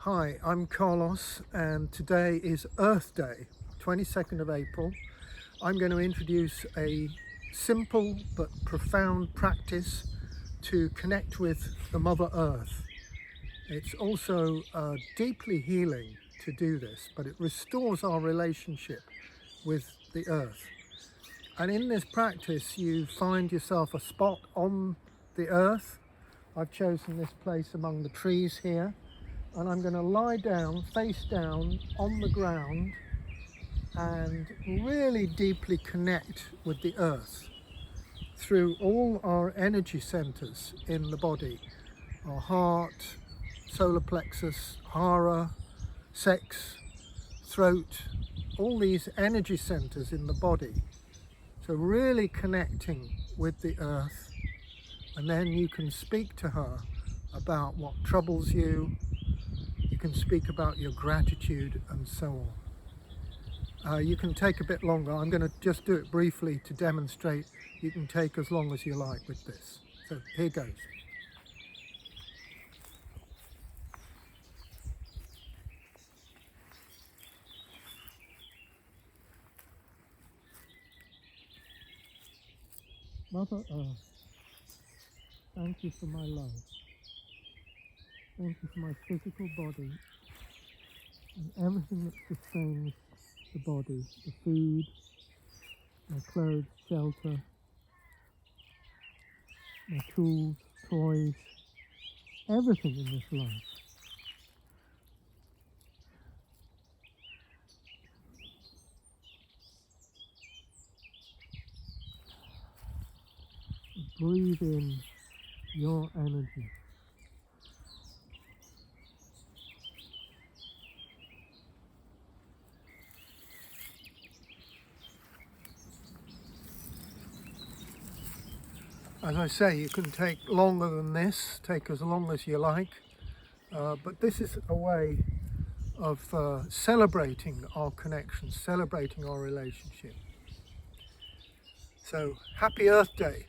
Hi, I'm Carlos and today is Earth Day, 22nd of April. I'm going to introduce a simple but profound practice to connect with the Mother Earth. It's also deeply healing to do this, but it restores our relationship with the Earth. And in this practice you find yourself a spot on the Earth. I've chosen this place among the trees here. And I'm going to lie down, face down on the ground and really deeply connect with the earth through all our energy centers in the body, our heart, solar plexus, hara, sex, throat, all these energy centers in the body. So really connecting with the earth, and then you can speak to her about what troubles you. You can speak about your gratitude and so on. You can take a bit longer. I'm going to just do it briefly to demonstrate. You can take as long as you like with this. So here goes. Mother Earth, thank you for my life. Thank you for my physical body and everything that sustains the body, the food, my clothes, shelter, my tools, toys, everything in this life. Breathe in your energy. As I say, you can take longer than this, take as long as you like, but this is a way of celebrating our connection, celebrating our relationship. So, happy Earth Day.